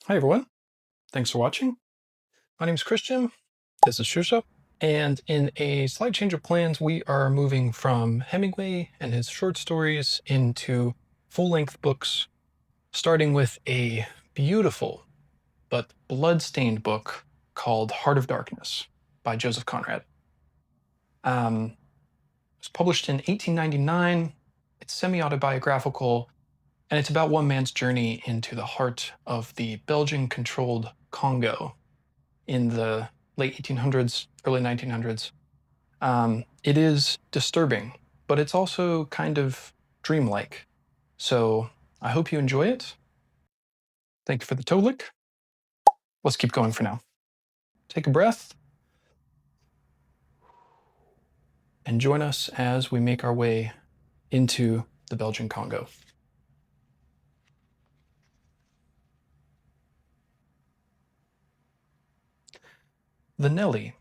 Hi everyone, thanks for watching. My name is Christian, this is Shoosha, and in a slight change of plans, we are moving from Hemingway and his short stories into full-length books, starting with a beautiful but blood-stained book called Heart of Darkness by Joseph Conrad. It was published in 1899, it's semi-autobiographical, and it's about one man's journey into the heart of the Belgian-controlled Congo in the late 1800s, early 1900s. It is disturbing, but it's also kind of dreamlike. So I hope you enjoy it. Thank you for the toe lick. Let's keep going for now. Take a breath and join us as we make our way into the Belgian Congo. The Nelly,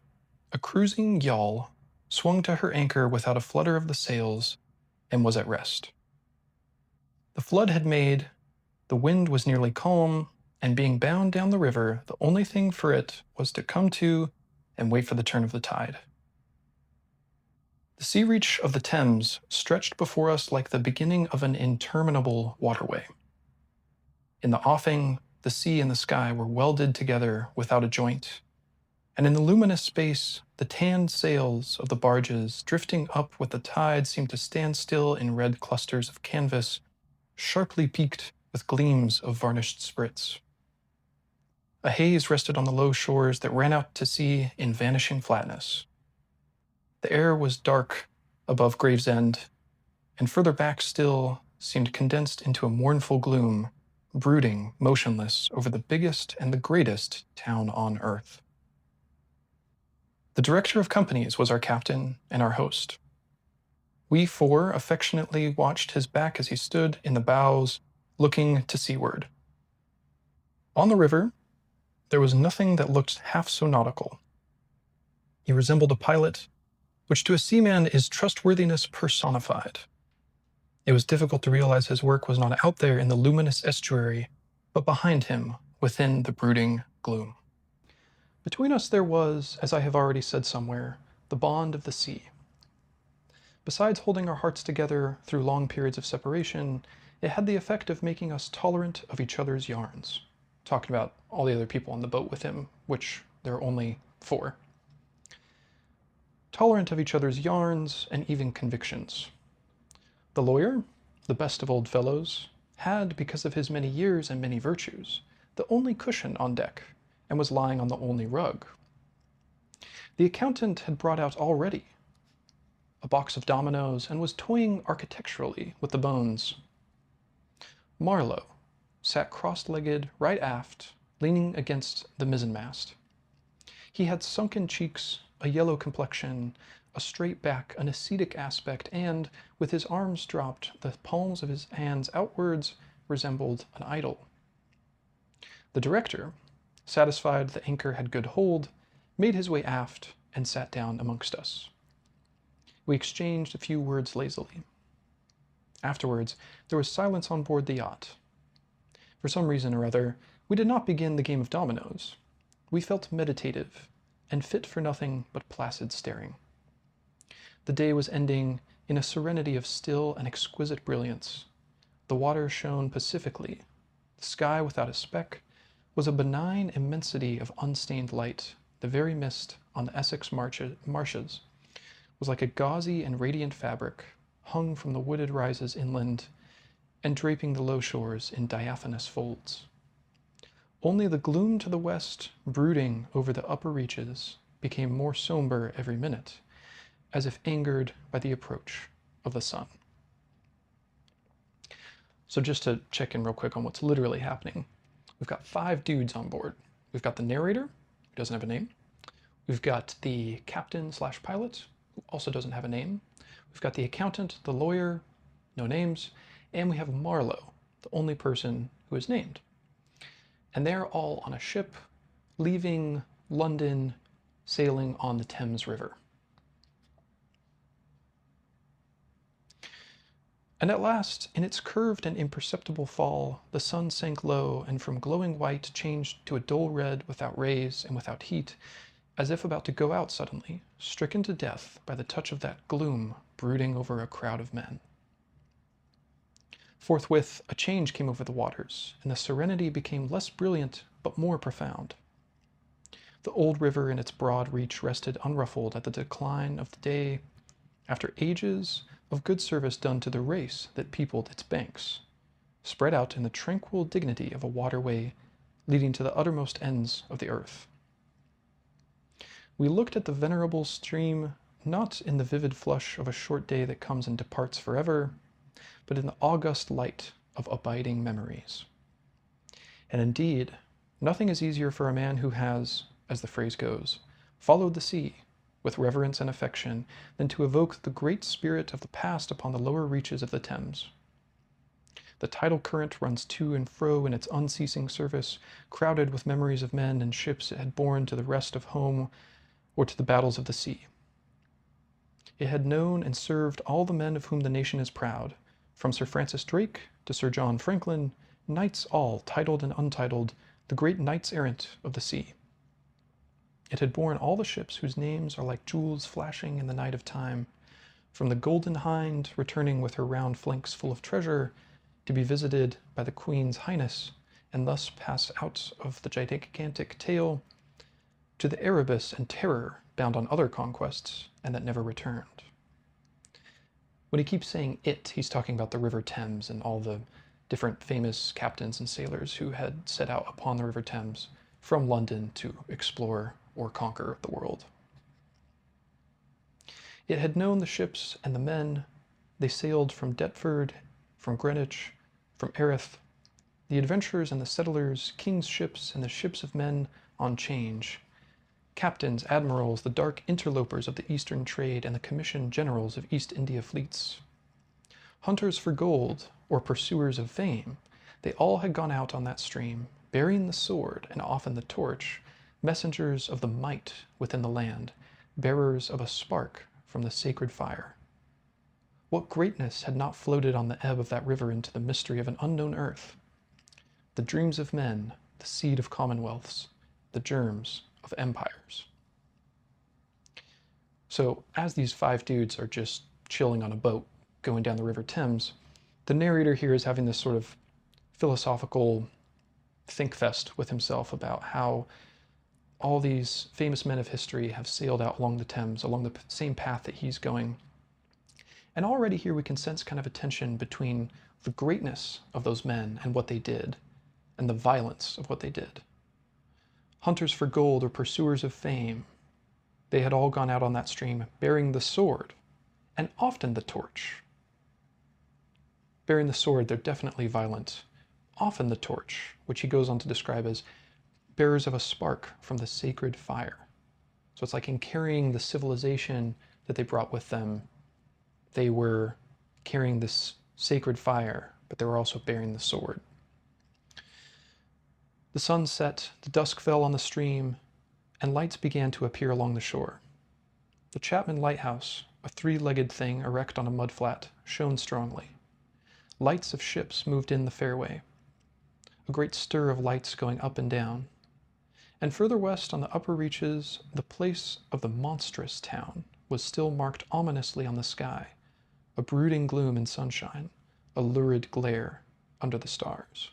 a cruising yawl, swung to her anchor without a flutter of the sails and was at rest. The flood had made, the wind was nearly calm, and being bound down the river, the only thing for it was to come to and wait for the turn of the tide. The sea reach of the Thames stretched before us like the beginning of an interminable waterway. In the offing, the sea and the sky were welded together without a joint, and in the luminous space, the tanned sails of the barges drifting up with the tide seemed to stand still in red clusters of canvas, sharply peaked with gleams of varnished sprits. A haze rested on the low shores that ran out to sea in vanishing flatness. The air was dark above Gravesend, and further back still seemed condensed into a mournful gloom, brooding motionless over the biggest and the greatest town on earth. The director of companies was our captain and our host. We four affectionately watched his back as he stood in the bows, looking to seaward. On the river, there was nothing that looked half so nautical. He resembled a pilot, which to a seaman is trustworthiness personified. It was difficult to realize his work was not out there in the luminous estuary, but behind him, within the brooding gloom. Between us there was, as I have already said somewhere, the bond of the sea. Besides holding our hearts together through long periods of separation, it had the effect of making us tolerant of each other's yarns. Talking about all the other people on the boat with him, which there are only 4. Tolerant of each other's yarns and even convictions. The lawyer, the best of old fellows, had, because of his many years and many virtues, the only cushion on deck, and was lying on the only rug. The accountant had brought out already a box of dominoes and was toying architecturally with the bones. Marlowe sat cross-legged right aft, leaning against the mizzenmast. He had sunken cheeks, a yellow complexion, a straight back, an ascetic aspect, and, with his arms dropped, the palms of his hands outwards, resembled an idol. The director, satisfied the anchor had good hold, made his way aft and sat down amongst us. We exchanged a few words lazily. Afterwards, there was silence on board the yacht. For some reason or other, we did not begin the game of dominoes. We felt meditative and fit for nothing but placid staring. The day was ending in a serenity of still and exquisite brilliance. The water shone pacifically. The sky, without a speck, was a benign immensity of unstained light. The very mist on the Essex marshes was like a gauzy and radiant fabric, hung from the wooded rises inland and draping the low shores in diaphanous folds. Only the gloom to the west, brooding over the upper reaches, became more somber every minute, as if angered by the approach of the sun. So just to check in real quick on what's literally happening, we've got 5 dudes on board. We've got the narrator, who doesn't have a name. We've got the captain/pilot, who also doesn't have a name. We've got the accountant, the lawyer, no names, and we have Marlowe, the only person who is named. And they're all on a ship leaving London, sailing on the Thames River. And at last, in its curved and imperceptible fall, the sun sank low, and from glowing white changed to a dull red without rays and without heat, as if about to go out suddenly, stricken to death by the touch of that gloom brooding over a crowd of men. Forthwith a change came over the waters, and the serenity became less brilliant but more profound. The old river in its broad reach rested unruffled at the decline of the day, after ages of good service done to the race that peopled its banks, spread out in the tranquil dignity of a waterway leading to the uttermost ends of the earth. We looked at the venerable stream not in the vivid flush of a short day that comes and departs forever, but in the august light of abiding memories. And indeed, nothing is easier for a man who has, as the phrase goes, followed the sea with reverence and affection than to evoke the great spirit of the past upon the lower reaches of the Thames. The tidal current runs to and fro in its unceasing service, crowded with memories of men and ships it had borne to the rest of home or to the battles of the sea. It had known and served all the men of whom the nation is proud, from Sir Francis Drake to Sir John Franklin, knights all, titled and untitled, the great knights-errant of the sea. It had borne all the ships whose names are like jewels flashing in the night of time, from the Golden Hind returning with her round flanks full of treasure, to be visited by the Queen's Highness, and thus pass out of the gigantic tale, to the Erebus and Terror, bound on other conquests, and that never returned. When he keeps saying it, he's talking about the River Thames and all the different famous captains and sailors who had set out upon the River Thames from London to explore or conquer the world. It had known the ships and the men. They sailed from Deptford, from Greenwich, from Erith, the adventurers and the settlers, king's ships and the ships of men on change, captains, admirals, the dark interlopers of the eastern trade, and the commissioned generals of East India fleets. Hunters for gold, or pursuers of fame, they all had gone out on that stream, bearing the sword and often the torch, messengers of the might within the land, bearers of a spark from the sacred fire. What greatness had not floated on the ebb of that river into the mystery of an unknown earth? The dreams of men, the seed of commonwealths, the germs of empires. So as these five dudes are just chilling on a boat going down the River Thames, the narrator here is having this sort of philosophical think fest with himself about how all these famous men of history have sailed out along the Thames, along the same path that he's going. And already here we can sense kind of a tension between the greatness of those men and what they did, and the violence of what they did. Hunters for gold or pursuers of fame, they had all gone out on that stream bearing the sword, and often the torch. Bearing the sword, they're definitely violent. Often the torch, which he goes on to describe as bearers of a spark from the sacred fire. So it's like in carrying the civilization that they brought with them, they were carrying this sacred fire, but they were also bearing the sword. The sun set, the dusk fell on the stream, and lights began to appear along the shore. The Chapman Lighthouse, a three-legged thing erect on a mudflat, shone strongly. Lights of ships moved in the fairway, a great stir of lights going up and down. And further west on the upper reaches, the place of the monstrous town was still marked ominously on the sky, a brooding gloom in sunshine, a lurid glare under the stars.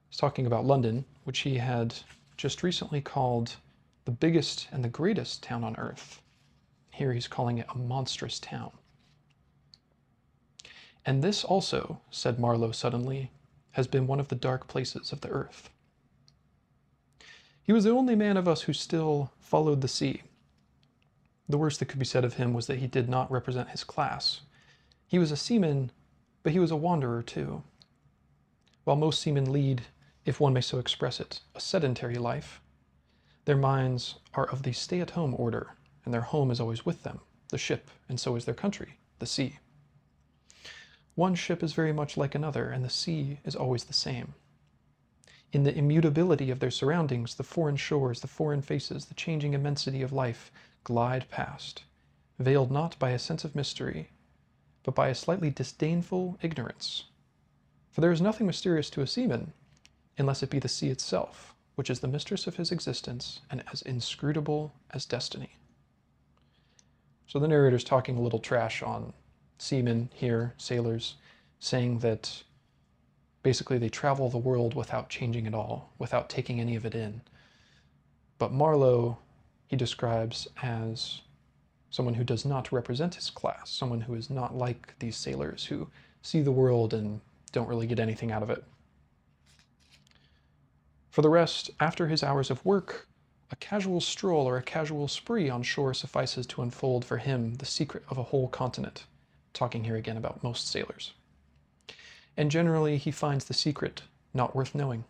He's talking about London, which he had just recently called the biggest and the greatest town on earth. Here he's calling it a monstrous town. And this also, said Marlowe suddenly, has been one of the dark places of the earth. He was the only man of us who still followed the sea. The worst that could be said of him was that he did not represent his class. He was a seaman, but he was a wanderer too. While most seamen lead, if one may so express it, a sedentary life, their minds are of the stay-at-home order, and their home is always with them, the ship, and so is their country, the sea. One ship is very much like another, and the sea is always the same. In the immutability of their surroundings, the foreign shores, the foreign faces, the changing immensity of life glide past, veiled not by a sense of mystery, but by a slightly disdainful ignorance. For there is nothing mysterious to a seaman, unless it be the sea itself, which is the mistress of his existence and as inscrutable as destiny. So the narrator's talking a little trash on seamen here, sailors, saying that basically they travel the world without changing it all, without taking any of it in. But Marlowe, he describes as someone who does not represent his class, someone who is not like these sailors who see the world and don't really get anything out of it. For the rest, after his hours of work, a casual stroll or a casual spree on shore suffices to unfold for him the secret of a whole continent, talking here again about most sailors. And generally he finds the secret not worth knowing.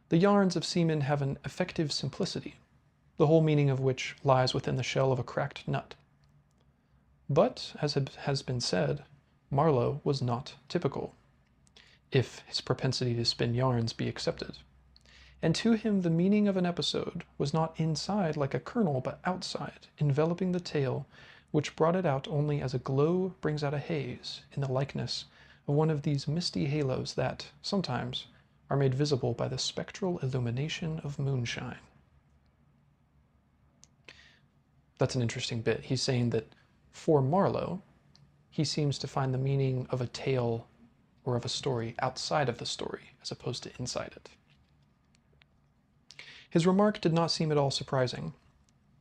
The yarns of seamen have an effective simplicity, the whole meaning of which lies within the shell of a cracked nut. But, as has been said, Marlowe was not typical, if his propensity to spin yarns be accepted. And to him the meaning of an episode was not inside like a kernel, but outside, enveloping the tale, which brought it out only as a glow brings out a haze, in the likeness of one of these misty halos that, sometimes, are made visible by the spectral illumination of moonshine. That's an interesting bit. He's saying that for Marlowe, he seems to find the meaning of a tale or of a story outside of the story, as opposed to inside it. His remark did not seem at all surprising.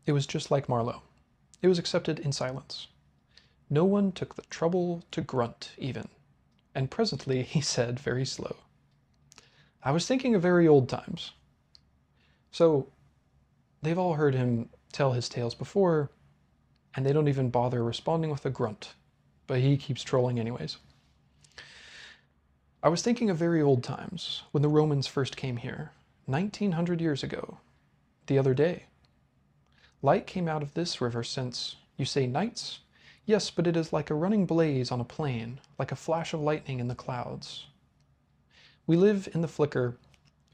It was just like Marlowe. It was accepted in silence. No one took the trouble to grunt, even. And presently he said, very slow, "I was thinking of very old times." So, they've all heard him tell his tales before, and they don't even bother responding with a grunt. But he keeps trolling anyways. "I was thinking of very old times, when the Romans first came here, 1900 years ago, the other day. Light came out of this river since, you say nights? Yes, but it is like a running blaze on a plain, like a flash of lightning in the clouds. We live in the flicker."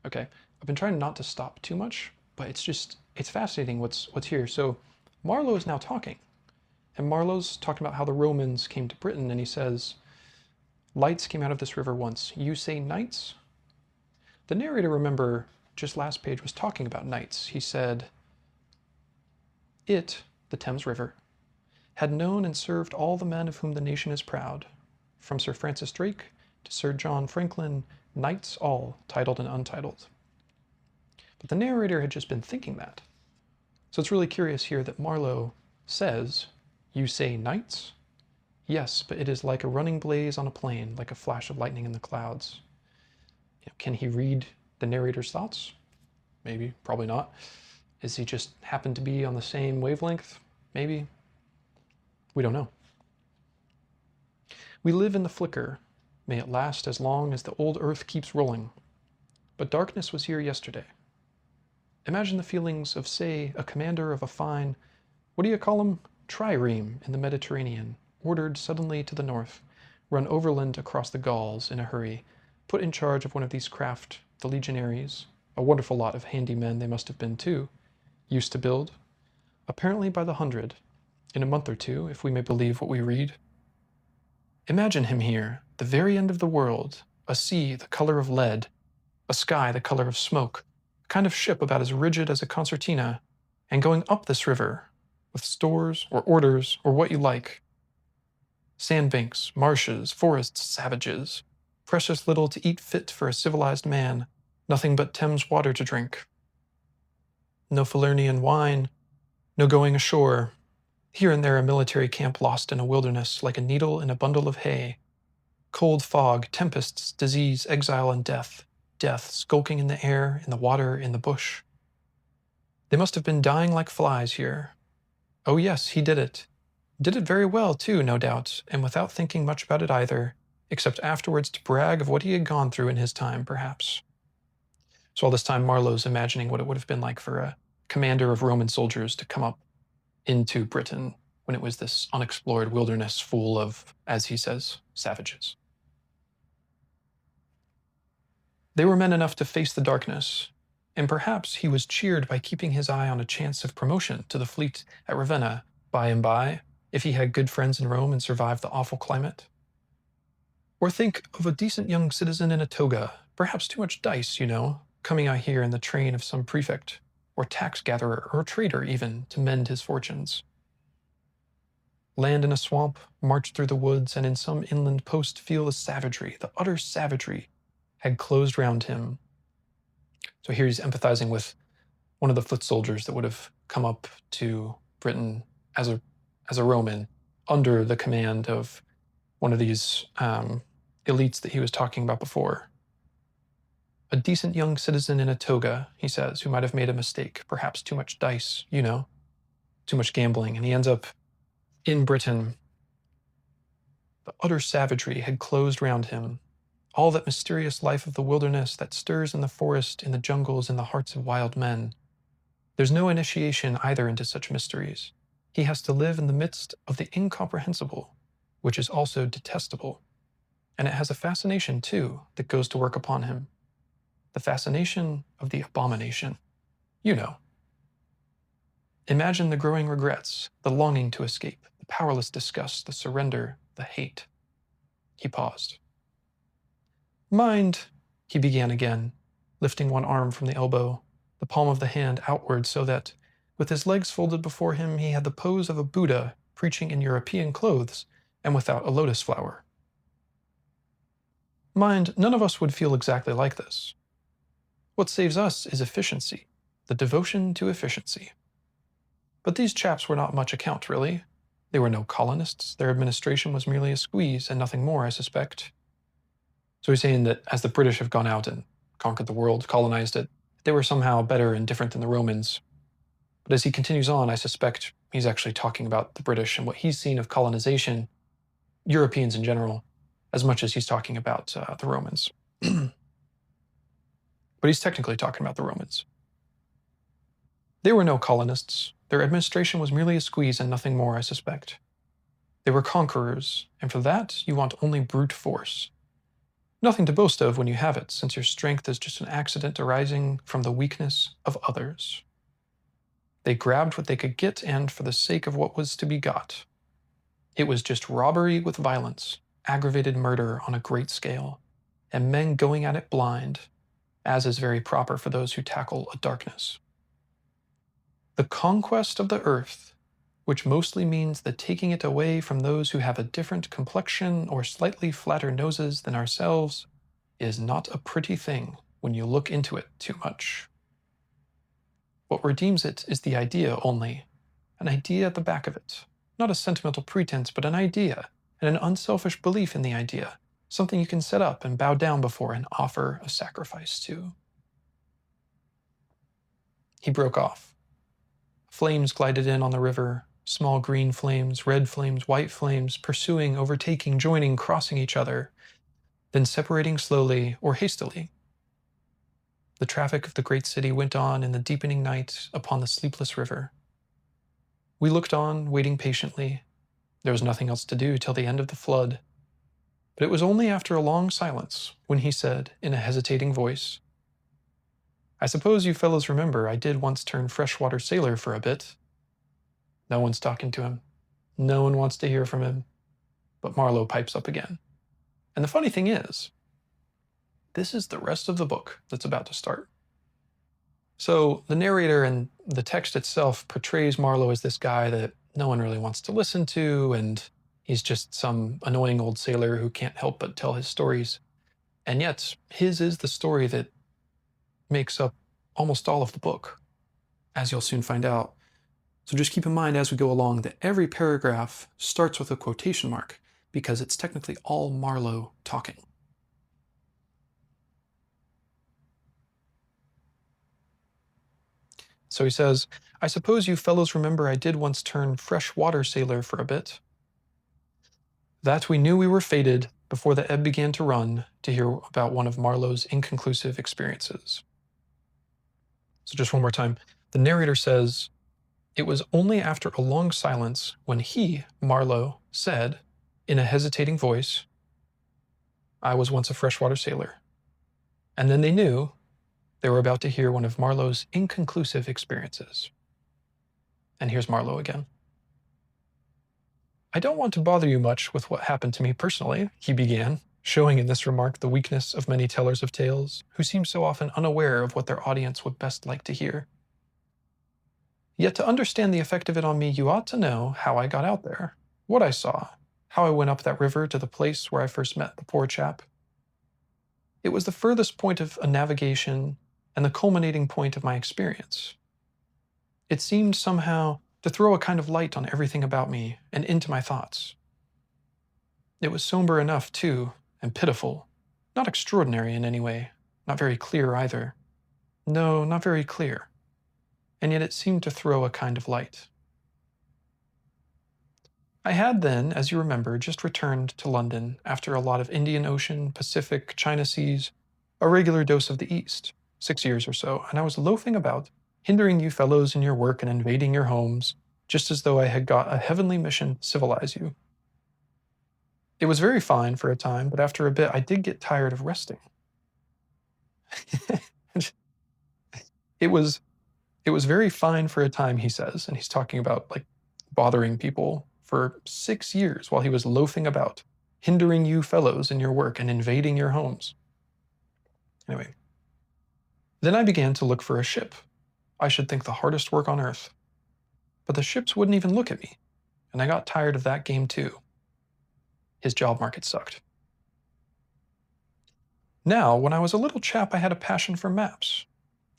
Okay, I've been trying not to stop too much, but it's fascinating what's here. So Marlowe is now talking, and Marlowe's talking about how the Romans came to Britain, and he says, lights came out of this river once. You say nights? The narrator, remember, just last page was talking about nights. He said, it, the Thames River, had known and served all the men of whom the nation is proud, from Sir Francis Drake to Sir John Franklin, knights all, titled and untitled. But the narrator had just been thinking that. So it's really curious here that Marlowe says, you say knights? Yes, but it is like a running blaze on a plain, like a flash of lightning in the clouds. Can he read the narrator's thoughts? Maybe, probably not. Is he just happened to be on the same wavelength? Maybe. We don't know. We live in the flicker. May it last as long as the old earth keeps rolling. But darkness was here yesterday. Imagine the feelings of, say, a commander of a fine, what do you call 'em? Trireme in the Mediterranean, ordered suddenly to the north, run overland across the Gauls in a hurry, put in charge of one of these craft, the legionaries, a wonderful lot of handy men they must have been too, used to build, apparently by the hundred, in a month or two, if we may believe what we read. Imagine him here, the very end of the world, a sea the color of lead, a sky the color of smoke, a kind of ship about as rigid as a concertina, and going up this river, with stores or orders or what you like. Sandbanks, marshes, forests, savages, precious little to eat fit for a civilized man, nothing but Thames water to drink. No Falernian wine, no going ashore, here and there a military camp lost in a wilderness like a needle in a bundle of hay. Cold fog, tempests, disease, exile, and death, death skulking in the air, in the water, in the bush. They must have been dying like flies here. Oh yes, he did it. Did it very well, too, no doubt, and without thinking much about it either, except afterwards to brag of what he had gone through in his time, perhaps. So all this time Marlowe's imagining what it would have been like for a commander of Roman soldiers to come up into Britain when it was this unexplored wilderness full of, as he says, savages. They were men enough to face the darkness, and perhaps he was cheered by keeping his eye on a chance of promotion to the fleet at Ravenna by and by, if he had good friends in Rome and survived the awful climate. Or think of a decent young citizen in a toga, perhaps too much dice, coming out here in the train of some prefect, or tax gatherer, or trader even, to mend his fortunes. Land in a swamp, march through the woods, and in some inland post feel the savagery, the utter savagery, had closed round him. So here he's empathizing with one of the foot soldiers that would have come up to Britain as a Roman under the command of one of these elites that he was talking about before. A decent young citizen in a toga, he says, who might have made a mistake, perhaps too much dice, too much gambling, and he ends up in Britain. The utter savagery had closed round him. All that mysterious life of the wilderness that stirs in the forest, in the jungles, in the hearts of wild men. There's no initiation either into such mysteries. He has to live in the midst of the incomprehensible, which is also detestable. And it has a fascination, too, that goes to work upon him. The fascination of the abomination. Imagine the growing regrets, the longing to escape, the powerless disgust, the surrender, the hate. He paused. Mind, he began again, lifting one arm from the elbow, the palm of the hand outward so that, with his legs folded before him, he had the pose of a Buddha preaching in European clothes and without a lotus flower. Mind, none of us would feel exactly like this. What saves us is efficiency, the devotion to efficiency. But these chaps were not much account, really. They were no colonists. Their administration was merely a squeeze and nothing more, I suspect. So he's saying that as the British have gone out and conquered the world, colonized it, they were somehow better and different than the Romans. But as he continues on, I suspect he's actually talking about the British and what he's seen of colonization, Europeans in general, as much as he's talking about the Romans. But he's technically talking about the Romans. They were no colonists. Their administration was merely a squeeze and nothing more, I suspect. They were conquerors, and for that you want only brute force. Nothing to boast of when you have it, since your strength is just an accident arising from the weakness of others. They grabbed what they could get, and for the sake of what was to be got. It was just robbery with violence, aggravated murder on a great scale, and men going at it blind, as is very proper for those who tackle a darkness. The conquest of the earth, which mostly means the taking it away from those who have a different complexion or slightly flatter noses than ourselves, is not a pretty thing when you look into it too much. What redeems it is the idea only, an idea at the back of it, not a sentimental pretense, but an idea, and an unselfish belief in the idea, something you can set up and bow down before and offer a sacrifice to. He broke off. Flames glided in on the river, small green flames, red flames, white flames, pursuing, overtaking, joining, crossing each other, then separating slowly or hastily. The traffic of the great city went on in the deepening night upon the sleepless river. We looked on, waiting patiently. There was nothing else to do till the end of the flood. But it was only after a long silence when he said, in a hesitating voice, I suppose you fellows remember I did once turn freshwater sailor for a bit. No one's talking to him. No one wants to hear from him. But Marlowe pipes up again. And the funny thing is, this is the rest of the book that's about to start. So the narrator and the text itself portrays Marlowe as this guy that no one really wants to listen to, and he's just some annoying old sailor who can't help but tell his stories. And yet, his is the story that makes up almost all of the book, as you'll soon find out. So just keep in mind as we go along that every paragraph starts with a quotation mark, because it's technically all Marlowe talking. So he says, I suppose you fellows remember I did once turn freshwater sailor for a bit. That we knew we were fated before the ebb began to run to hear about one of Marlowe's inconclusive experiences. So just one more time. The narrator says, it was only after a long silence when he, Marlowe, said, in a hesitating voice, I was once a freshwater sailor. And then they knew they were about to hear one of Marlowe's inconclusive experiences. And here's Marlowe again. I don't want to bother you much with what happened to me personally, he began, showing in this remark the weakness of many tellers of tales, who seem so often unaware of what their audience would best like to hear. Yet to understand the effect of it on me, you ought to know how I got out there, what I saw, how I went up that river to the place where I first met the poor chap. It was the furthest point of a navigation and the culminating point of my experience. It seemed somehow to throw a kind of light on everything about me and into my thoughts. It was somber enough, too, and pitiful, not extraordinary in any way, not very clear either. No, not very clear. And yet it seemed to throw a kind of light. I had then, as you remember, just returned to London after a lot of Indian Ocean, Pacific, China Seas, a regular dose of the East, 6 years or so, and I was loafing about, hindering you fellows in your work and invading your homes, just as though I had got a heavenly mission to civilize you. It was very fine for a time, but after a bit I did get tired of resting. it was it was very fine for a time, he says, and he's talking about like bothering people for 6 years while he was loafing about, hindering you fellows in your work and invading your homes. Anyway, then I began to look for a ship. I should think the hardest work on earth. But the ships wouldn't even look at me, and I got tired of that game too. His job market sucked. Now, when I was a little chap, I had a passion for maps.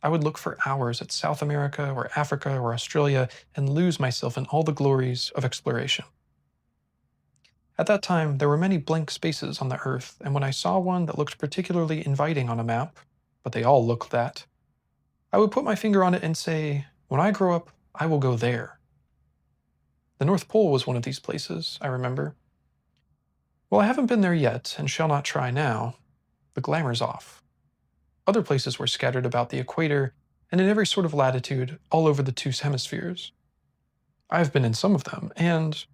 I would look for hours at South America or Africa or Australia and lose myself in all the glories of exploration. At that time, there were many blank spaces on the Earth, and when I saw one that looked particularly inviting on a map, but they all looked that, I would put my finger on it and say, when I grow up, I will go there. The North Pole was one of these places, I remember. Well, I haven't been there yet, and shall not try now. The glamour's off. Other places were scattered about the equator, and in every sort of latitude, all over the two hemispheres. I've been in some of them, and,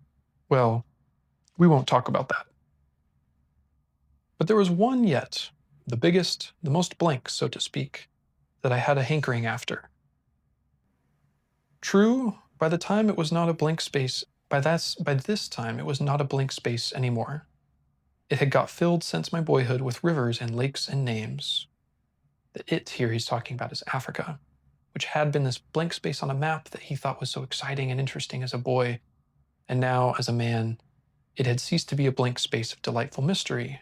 well, we won't talk about that. But there was one yet, the biggest, the most blank, so to speak, that I had a hankering after. True, by the time it was not a blank space, by this time it was not a blank space anymore. It had got filled since my boyhood with rivers and lakes and names. The it here he's talking about is Africa, which had been this blank space on a map that he thought was so exciting and interesting as a boy, and now, as a man, it had ceased to be a blank space of delightful mystery,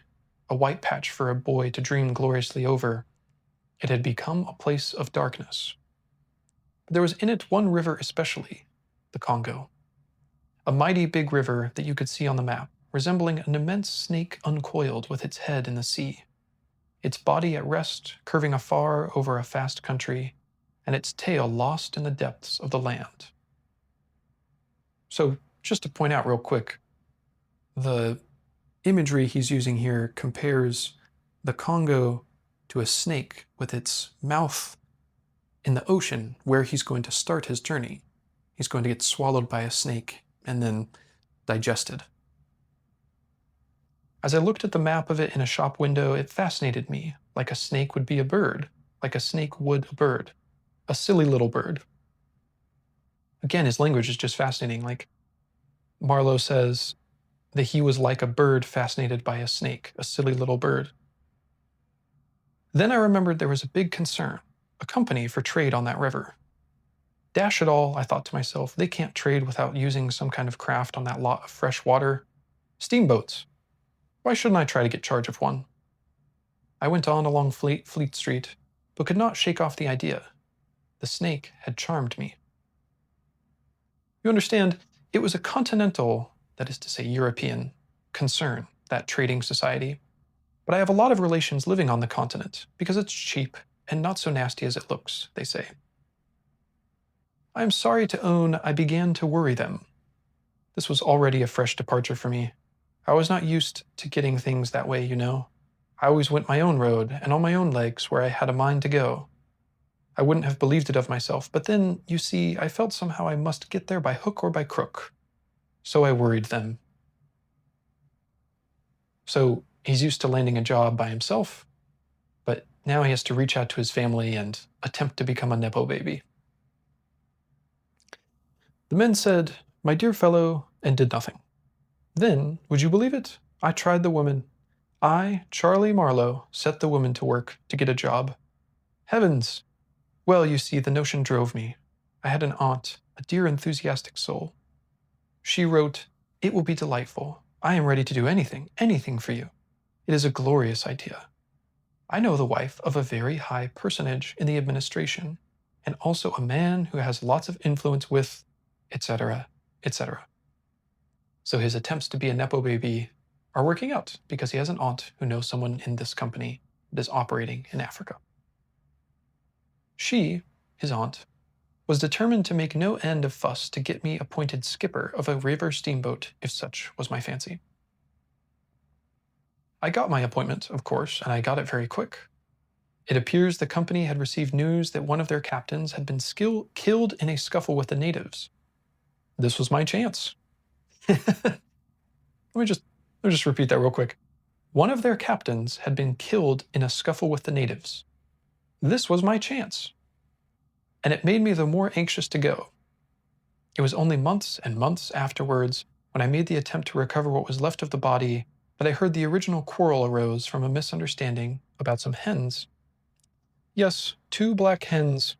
a white patch for a boy to dream gloriously over. It had become a place of darkness. But there was in it one river especially, the Congo, a mighty big river that you could see on the map, resembling an immense snake uncoiled with its head in the sea, its body at rest curving afar over a vast country, and its tail lost in the depths of the land. So, just to point out real quick, the imagery he's using here compares the Congo to a snake with its mouth in the ocean where he's going to start his journey. He's going to get swallowed by a snake and then digested. As I looked at the map of it in a shop window, it fascinated me, like a snake would be a bird, like a snake would a bird, a silly little bird. Again, his language is just fascinating. Like Marlowe says that he was like a bird fascinated by a snake, a silly little bird. Then I remembered there was a big concern, a company for trade on that river. Dash it all, I thought to myself, they can't trade without using some kind of craft on that lot of fresh water. Steamboats. Why shouldn't I try to get charge of one? I went on along Fleet Street, but could not shake off the idea. The snake had charmed me. You understand, it was a continental, that is to say European, concern, that trading society. But I have a lot of relations living on the continent, because it's cheap and not so nasty as it looks, they say. I am sorry to own I began to worry them. This was already a fresh departure for me. I was not used to getting things that way, you know. I always went my own road and on my own legs where I had a mind to go. I wouldn't have believed it of myself, but then, you see, I felt somehow I must get there by hook or by crook. So I worried them. So he's used to landing a job by himself, but now he has to reach out to his family and attempt to become a Nepo baby. The men said, "My dear fellow," and did nothing. Then, would you believe it? I tried the woman. I, Charlie Marlowe, set the woman to work to get a job. Heavens! Well, you see, the notion drove me. I had an aunt, a dear enthusiastic soul. She wrote, "It will be delightful. I am ready to do anything, anything for you. It is a glorious idea. I know the wife of a very high personage in the administration, and also a man who has lots of influence with, etc., etc." So his attempts to be a Nepo baby are working out because he has an aunt who knows someone in this company that is operating in Africa. She, his aunt, was determined to make no end of fuss to get me appointed skipper of a river steamboat if such was my fancy. I got my appointment, of course, and I got it very quick. It appears the company had received news that one of their captains had been killed in a scuffle with the natives. This was my chance. let me just repeat that real quick. One of their captains had been killed in a scuffle with the natives. This was my chance. And it made me the more anxious to go. It was only months and months afterwards, when I made the attempt to recover what was left of the body, that I heard the original quarrel arose from a misunderstanding about some hens. Yes, 2 black hens.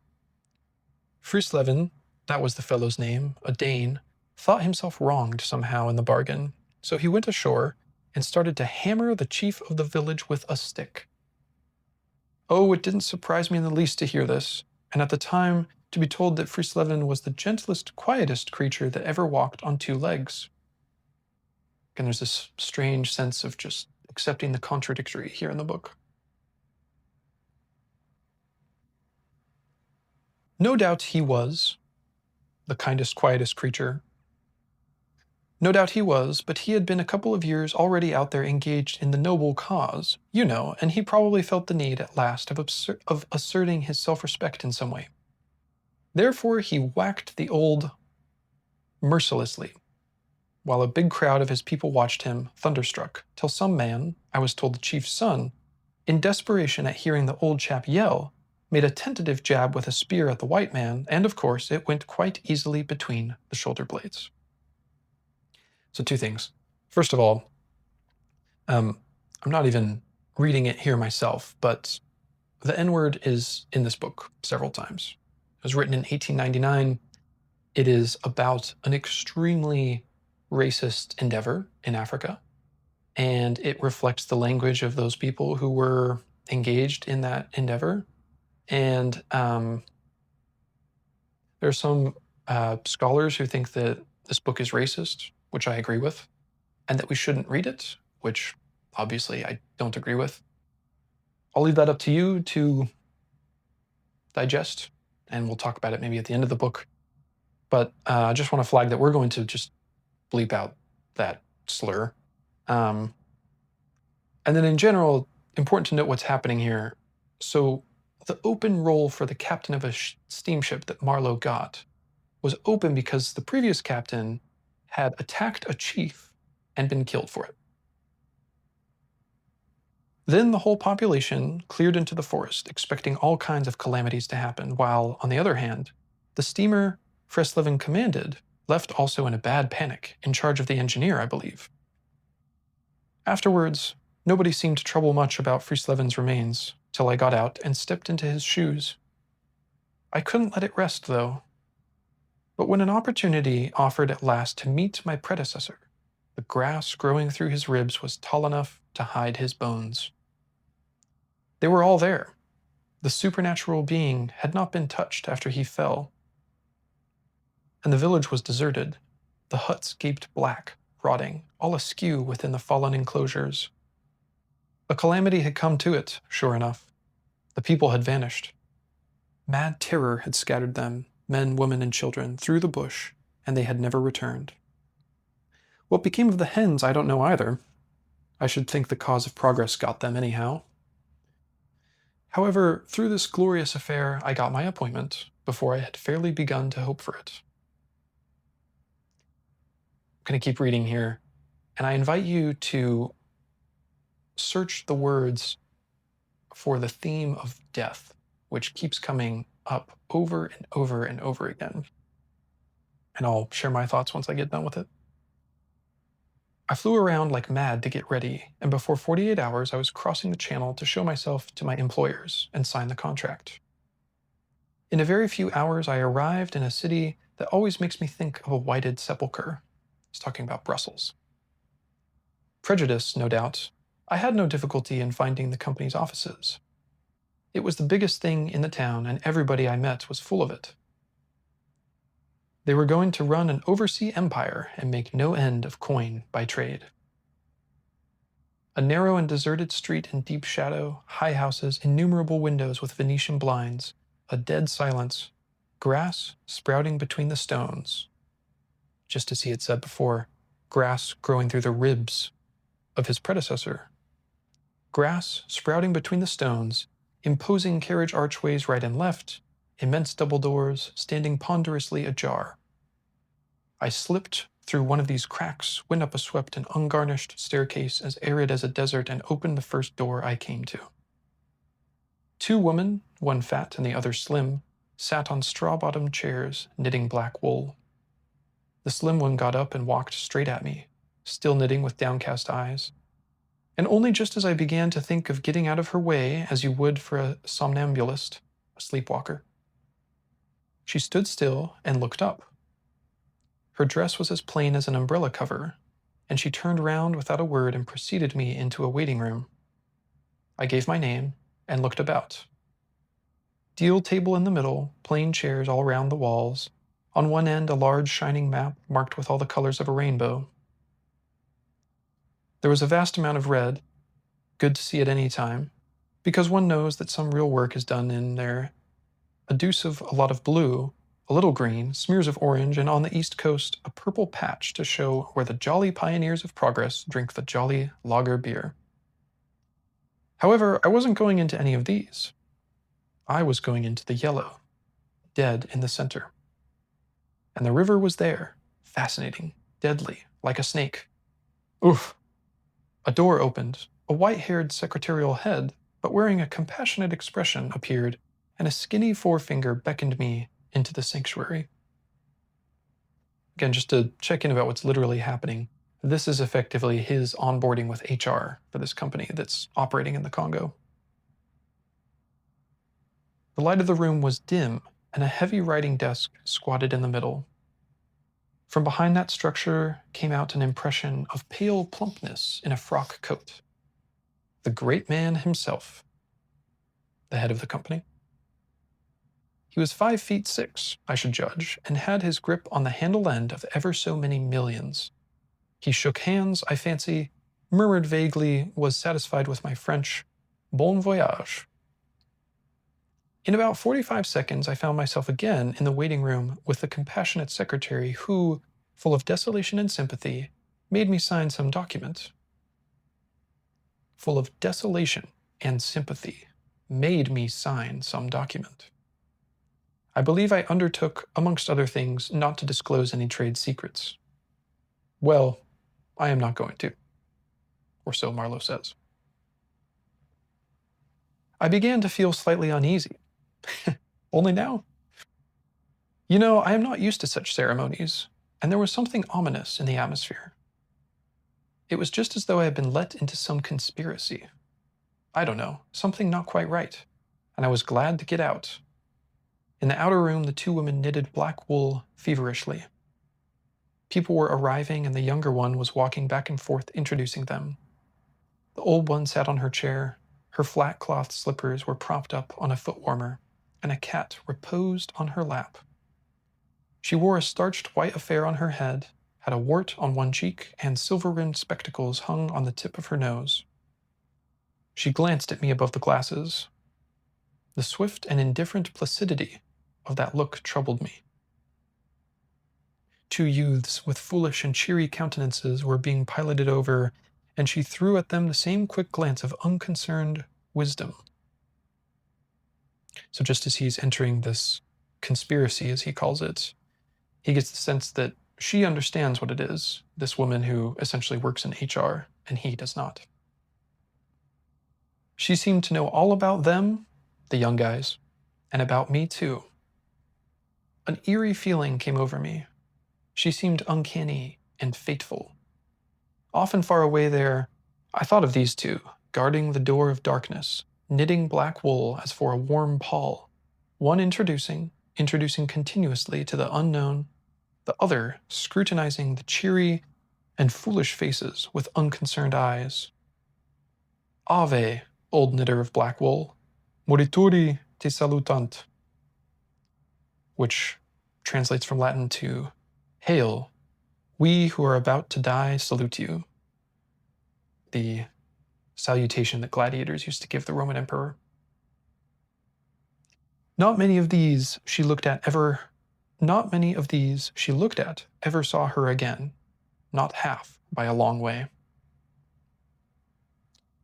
Friesleven, that was the fellow's name, a Dane, thought himself wronged somehow in the bargain, so he went ashore and started to hammer the chief of the village with a stick. Oh, it didn't surprise me in the least to hear this, and at the time to be told that Friesleven was the gentlest, quietest creature that ever walked on 2 legs. And there's this strange sense of just accepting the contradictory here in the book. No doubt he was the kindest, quietest creature. No doubt he was, but he had been a couple of years already out there engaged in the noble cause, you know, and he probably felt the need at last of asserting his self-respect in some way. Therefore, he whacked the old mercilessly, while a big crowd of his people watched him, thunderstruck, till some man, I was told the chief's son, in desperation at hearing the old chap yell, made a tentative jab with a spear at the white man, and of course it went quite easily between the shoulder blades. So 2 things. First of all, I'm not even reading it here myself, but the N-word is in this book several times. It was written in 1899. It is about an extremely racist endeavor in Africa, and it reflects the language of those people who were engaged in that endeavor. And there are some scholars who think that this book is racist, which I agree with, and that we shouldn't read it, which obviously I don't agree with. I'll leave that up to you to digest, and we'll talk about it maybe at the end of the book. But I just want to flag that we're going to just bleep out that slur. And then in general, important to note what's happening here. So the open role for the captain of a steamship that Marlowe got was open because the previous captain had attacked a chief and been killed for it. Then the whole population cleared into the forest, expecting all kinds of calamities to happen, while, on the other hand, the steamer Friesleven commanded left also in a bad panic, in charge of the engineer, I believe. Afterwards, nobody seemed to trouble much about Friesleven's remains, till I got out and stepped into his shoes. I couldn't let it rest, though. But when an opportunity offered at last to meet my predecessor, the grass growing through his ribs was tall enough to hide his bones. They were all there. The supernatural being had not been touched after he fell. And the village was deserted. The huts gaped black, rotting, all askew within the fallen enclosures. A calamity had come to it, sure enough. The people had vanished. Mad terror had scattered them, men, women, and children, through the bush, and they had never returned. What became of the hens, I don't know either. I should think the cause of progress got them anyhow. However, through this glorious affair, I got my appointment before I had fairly begun to hope for it. I'm going to keep reading here, and I invite you to search the words for the theme of death, which keeps coming up over and over and over again. And I'll share my thoughts once I get done with it. I flew around like mad to get ready, and before 48 hours I was crossing the channel to show myself to my employers and sign the contract. In a very few hours I arrived in a city that always makes me think of a whited sepulchre. He's talking about Brussels. Prejudice, no doubt. I had no difficulty in finding the company's offices. It was the biggest thing in the town, and everybody I met was full of it. They were going to run an oversea empire and make no end of coin by trade. A narrow and deserted street in deep shadow, high houses, innumerable windows with Venetian blinds, a dead silence, grass sprouting between the stones. Just as he had said before, grass growing through the ribs of his predecessor. Grass sprouting between the stones, imposing carriage archways right and left, immense double doors standing ponderously ajar. I slipped through one of these cracks, went up a swept and ungarnished staircase as arid as a desert, and opened the first door I came to. Two women, one fat and the other slim, sat on straw-bottomed chairs, knitting black wool. The slim one got up and walked straight at me, still knitting with downcast eyes. And only just as I began to think of getting out of her way, as you would for a somnambulist, a sleepwalker, she stood still and looked up. Her dress was as plain as an umbrella cover, and she turned round without a word and preceded me into a waiting room. I gave my name and looked about. Deal table in the middle, plain chairs all round the walls, on one end a large shining map marked with all the colors of a rainbow. There was a vast amount of red, good to see at any time, because one knows that some real work is done in there, a deuce of a lot of blue, a little green, smears of orange, and on the east coast a purple patch to show where the jolly pioneers of progress drink the jolly lager beer. However, I wasn't going into any of these. I was going into the yellow, dead in the center. And the river was there, fascinating, deadly, like a snake. Oof! A door opened, a white-haired secretarial head, but wearing a compassionate expression, appeared, and a skinny forefinger beckoned me into the sanctuary. Again, just to check in about what's literally happening, this is effectively his onboarding with HR for this company that's operating in the Congo. The light of the room was dim, and a heavy writing desk squatted in the middle. From behind that structure came out an impression of pale plumpness in a frock coat. The great man himself, the head of the company. He was 5'6", I should judge, and had his grip on the handle end of ever so many millions. He shook hands, I fancy, murmured vaguely, was satisfied with my French, bon voyage. In about 45 seconds, I found myself again in the waiting room with the compassionate secretary who, full of desolation and sympathy, made me sign some document. Full of desolation and sympathy, made me sign some document. I believe I undertook, amongst other things, not to disclose any trade secrets. Well, I am not going to. Or so Marlowe says. I began to feel slightly uneasy. Only now? You know, I am not used to such ceremonies, and there was something ominous in the atmosphere. It was just as though I had been let into some conspiracy. I don't know, something not quite right, and I was glad to get out. In the outer room, the two women knitted black wool feverishly. People were arriving, and the younger one was walking back and forth introducing them. The old one sat on her chair. Her flat cloth slippers were propped up on a foot warmer, and a cat reposed on her lap. She wore a starched white affair on her head, had a wart on one cheek, and silver-rimmed spectacles hung on the tip of her nose. She glanced at me above the glasses. The swift and indifferent placidity of that look troubled me. Two youths with foolish and cheery countenances were being piloted over, and she threw at them the same quick glance of unconcerned wisdom. So just as he's entering this conspiracy, as he calls it, he gets the sense that she understands what it is, this woman who essentially works in HR, and he does not. She seemed to know all about them, the young guys, and about me too. An eerie feeling came over me. She seemed uncanny and fateful. Often far away there, I thought of these two, guarding the door of darkness, knitting black wool as for a warm pall, one introducing continuously to the unknown, the other scrutinizing the cheery and foolish faces with unconcerned eyes. Ave, old knitter of black wool, morituri te salutant, which translates from Latin to, Hail, we who are about to die salute you. The salutation that gladiators used to give the Roman emperor. Not many of these she looked at ever saw her again, not half by a long way.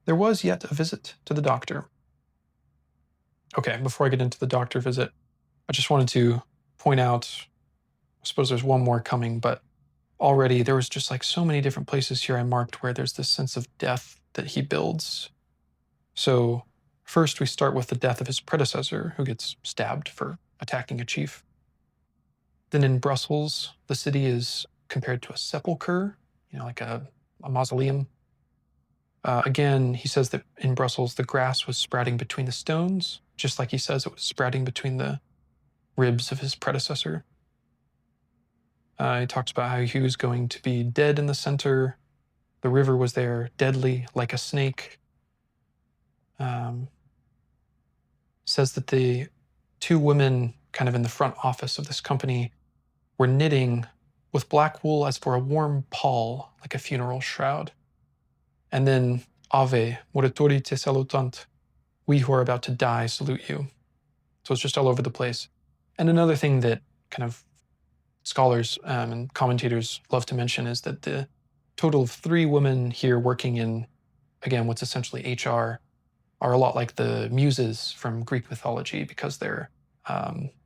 There was yet a visit to the doctor. Okay, before I get into the doctor visit, I just wanted to point out, I suppose there's one more coming, but already there was just like so many different places here I marked where there's this sense of death that he builds. So first we start with the death of his predecessor, who gets stabbed for attacking a chief. Then in Brussels, the city is compared to a sepulchre, like a mausoleum. Again, he says that in Brussels, the grass was sprouting between the stones, just like he says it was sprouting between the ribs of his predecessor. He talks about how he was going to be dead in the center. The river was there, deadly like a snake. Says that the two women kind of in the front office of this company were knitting with black wool as for a warm pall, like a funeral shroud. And then, Ave, morituri te salutant, we who are about to die salute you. So it's just all over the place. And another thing that kind of scholars and commentators love to mention is that the total of 3 women here working in, again, what's essentially HR, are a lot like the muses from Greek mythology because they're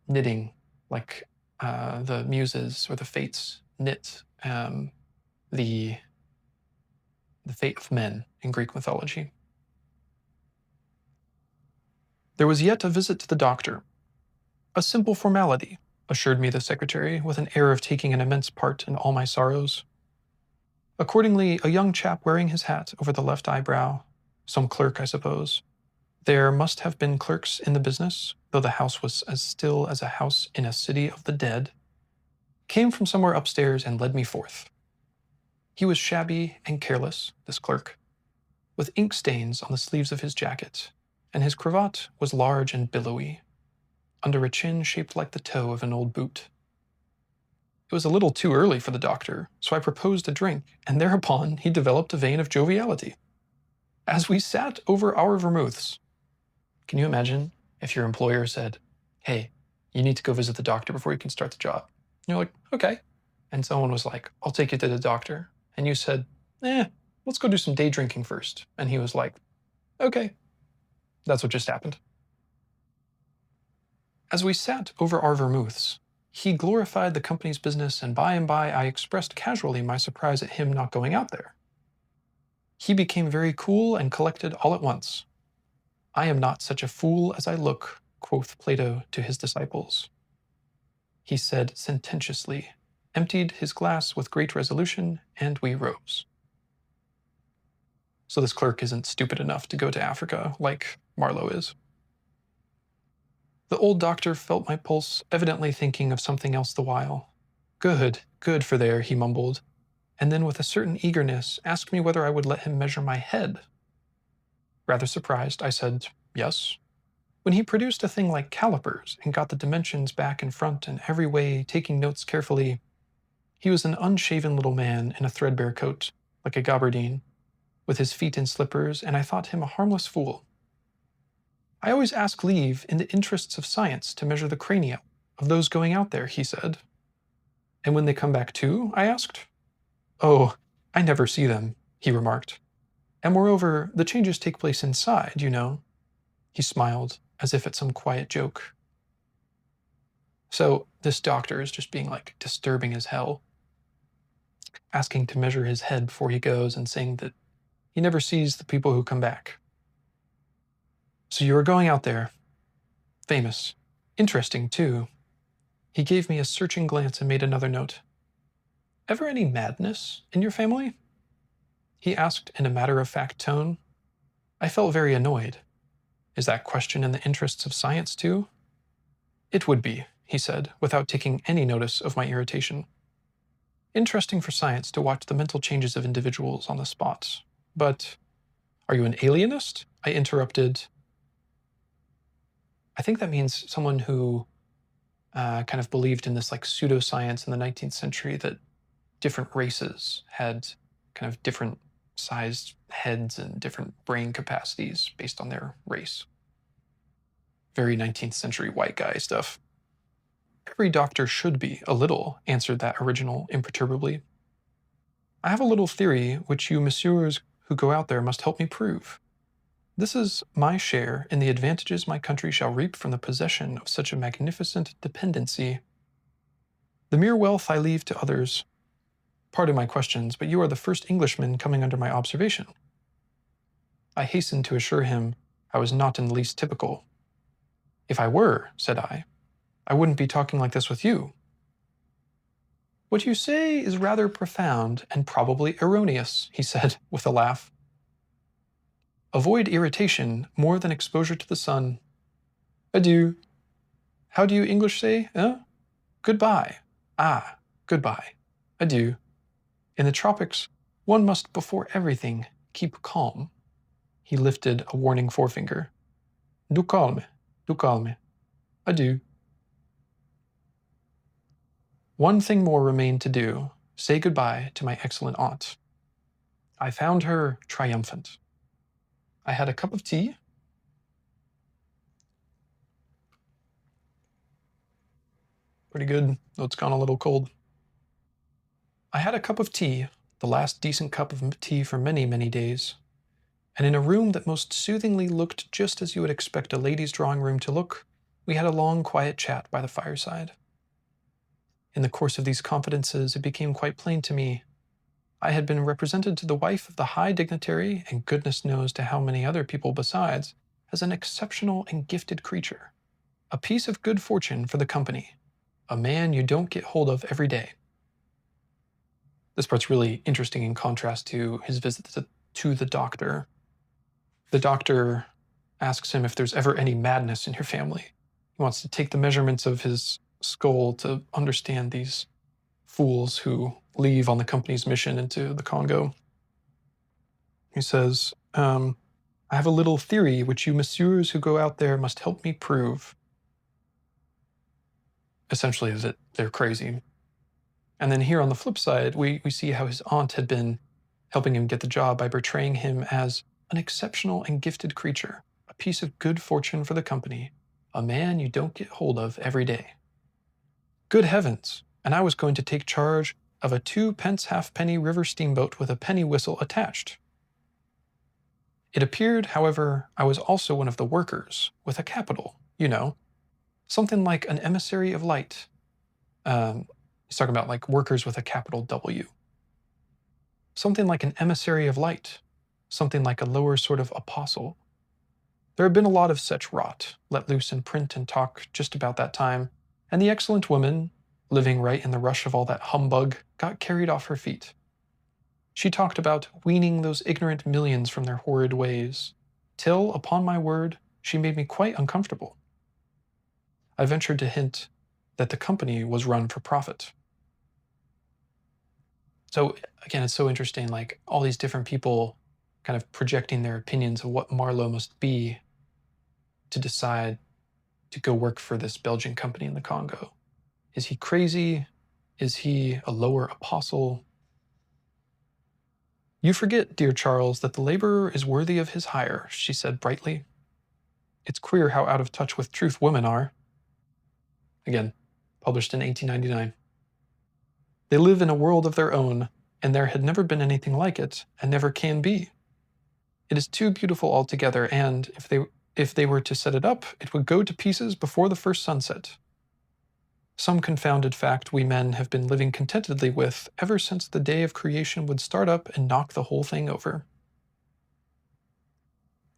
knitting like the muses or the fates knit the fate of men in Greek mythology. There was yet a visit to the doctor. A simple formality, assured me the secretary, with an air of taking an immense part in all my sorrows. Accordingly, a young chap wearing his hat over the left eyebrow, some clerk, I suppose. There must have been clerks in the business, though the house was as still as a house in a city of the dead, came from somewhere upstairs and led me forth. He was shabby and careless, this clerk, with ink stains on the sleeves of his jacket, and his cravat was large and billowy, under a chin shaped like the toe of an old boot. It was a little too early for the doctor, so I proposed a drink, and thereupon he developed a vein of joviality. As we sat over our vermouths, can you imagine if your employer said, hey, you need to go visit the doctor before you can start the job? And you're like, okay. And someone was like, I'll take you to the doctor. And you said, let's go do some day drinking first. And he was like, okay. That's what just happened. As we sat over our vermouths, he glorified the company's business, and by I expressed casually my surprise at him not going out there. He became very cool and collected all at once. I am not such a fool as I look, quoth Plato to his disciples. He said sententiously, emptied his glass with great resolution, and we rose. So this clerk isn't stupid enough to go to Africa like Marlowe is. The old doctor felt my pulse, evidently thinking of something else the while. Good for there, he mumbled, and then with a certain eagerness asked me whether I would let him measure my head. Rather surprised, I said, yes. When he produced a thing like calipers and got the dimensions back and front and every way, taking notes carefully, he was an unshaven little man in a threadbare coat, like a gabardine, with his feet in slippers, and I thought him a harmless fool. I always ask leave in the interests of science to measure the crania of those going out there, he said. And when they come back too, I asked. Oh, I never see them, he remarked. And moreover, the changes take place inside, you know. He smiled, as if at some quiet joke. So this doctor is just being like disturbing as hell, asking to measure his head before he goes and saying that he never sees the people who come back. So you were going out there. Famous. Interesting, too. He gave me a searching glance and made another note. Ever any madness in your family? he asked in a matter-of-fact tone. I felt very annoyed. Is that question in the interests of science too? It would be, he said, without taking any notice of my irritation. Interesting for science to watch the mental changes of individuals on the spot. But, are you an alienist? I interrupted. I think that means someone who kind of believed in this like pseudoscience in the 19th century that different races had kind of different sized heads and different brain capacities based on their race. Very 19th century white guy stuff. Every doctor should be, a little, answered that original imperturbably. I have a little theory which you messieurs who go out there must help me prove. This is my share in the advantages my country shall reap from the possession of such a magnificent dependency. The mere wealth I leave to others. Pardon my questions, but you are the first Englishman coming under my observation. I hastened to assure him I was not in the least typical. If I were, said I wouldn't be talking like this with you. What you say is rather profound and probably erroneous, he said with a laugh. Avoid irritation more than exposure to the sun. Adieu. How do you English say, eh? Goodbye. Ah, goodbye. Adieu. In the tropics, one must before everything keep calm. He lifted a warning forefinger. Du calme, du calme. Adieu. One thing more remained to do, say goodbye to my excellent aunt. I found her triumphant. I had a cup of tea. Pretty good, though it's gone a little cold. I had a cup of tea, the last decent cup of tea for many, many days, and in a room that most soothingly looked just as you would expect a lady's drawing room to look, we had a long, quiet chat by the fireside. In the course of these confidences, it became quite plain to me. I had been represented to the wife of the high dignitary, and goodness knows to how many other people besides, as an exceptional and gifted creature. A piece of good fortune for the company. A man you don't get hold of every day. This part's really interesting in contrast to his visit to the doctor. The doctor asks him if there's ever any madness in your family. He wants to take the measurements of his skull to understand these fools who leave on the company's mission into the Congo. He says, I have a little theory which you messieurs who go out there must help me prove. Essentially that they're crazy. And then here on the flip side, we see how his aunt had been helping him get the job by portraying him as an exceptional and gifted creature, a piece of good fortune for the company, a man you don't get hold of every day. Good heavens! And I was going to take charge of a 2 halfpenny river steamboat with a penny whistle attached. It appeared, however, I was also one of the workers, with a capital, you know, something like an emissary of light. He's talking about like workers with a capital W. Something like an emissary of light, something like a lower sort of apostle. There had been a lot of such rot let loose in print and talk just about that time, and the excellent woman, living right in the rush of all that humbug, got carried off her feet. She talked about weaning those ignorant millions from their horrid ways, till, upon my word, she made me quite uncomfortable. I ventured to hint that the company was run for profit. So again, it's so interesting, like all these different people kind of projecting their opinions of what Marlowe must be to decide to go work for this Belgian company in the Congo. Is he crazy? Is he a lower apostle? You forget, dear Charles, that the laborer is worthy of his hire, she said brightly. It's queer how out of touch with truth women are. Again, published in 1899. They live in a world of their own, and there had never been anything like it, and never can be. It is too beautiful altogether, and if they were to set it up, it would go to pieces before the first sunset. Some confounded fact we men have been living contentedly with ever since the day of creation would start up and knock the whole thing over.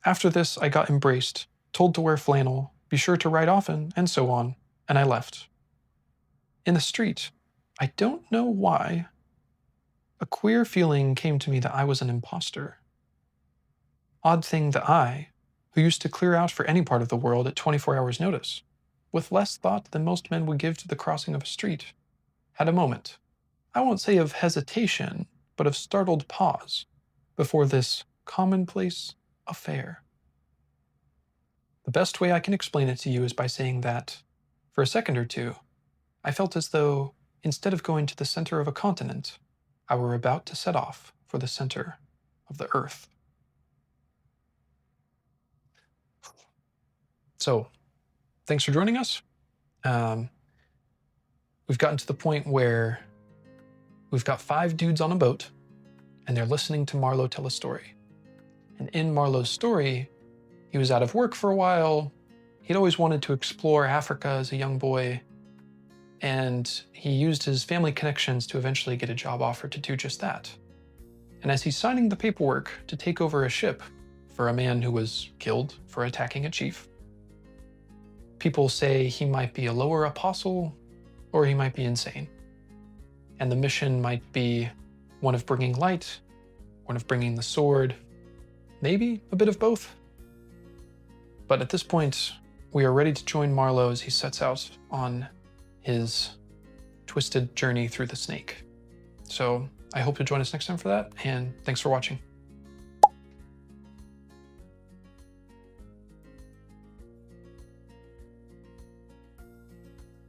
After this, I got embraced, told to wear flannel, be sure to write often, and so on, and I left. In the street, I don't know why, a queer feeling came to me that I was an imposter. Odd thing that I, who used to clear out for any part of the world at 24 hours' notice, with less thought than most men would give to the crossing of a street, had a moment, I won't say of hesitation, but of startled pause, before this commonplace affair. The best way I can explain it to you is by saying that, for a second or two, I felt as though, instead of going to the center of a continent, I were about to set off for the center of the earth. So, thanks for joining us. We've gotten to the point where we've got 5 dudes on a boat, and they're listening to Marlowe tell a story. And in Marlowe's story, he was out of work for a while. He'd always wanted to explore Africa as a young boy, and he used his family connections to eventually get a job offer to do just that. And as he's signing the paperwork to take over a ship for a man who was killed for attacking a chief, people say he might be a lower apostle or he might be insane. And the mission might be one of bringing light, one of bringing the sword, maybe a bit of both. But at this point, we are ready to join Marlowe as he sets out on his twisted journey through the snake. So I hope you'll join us next time for that, and thanks for watching.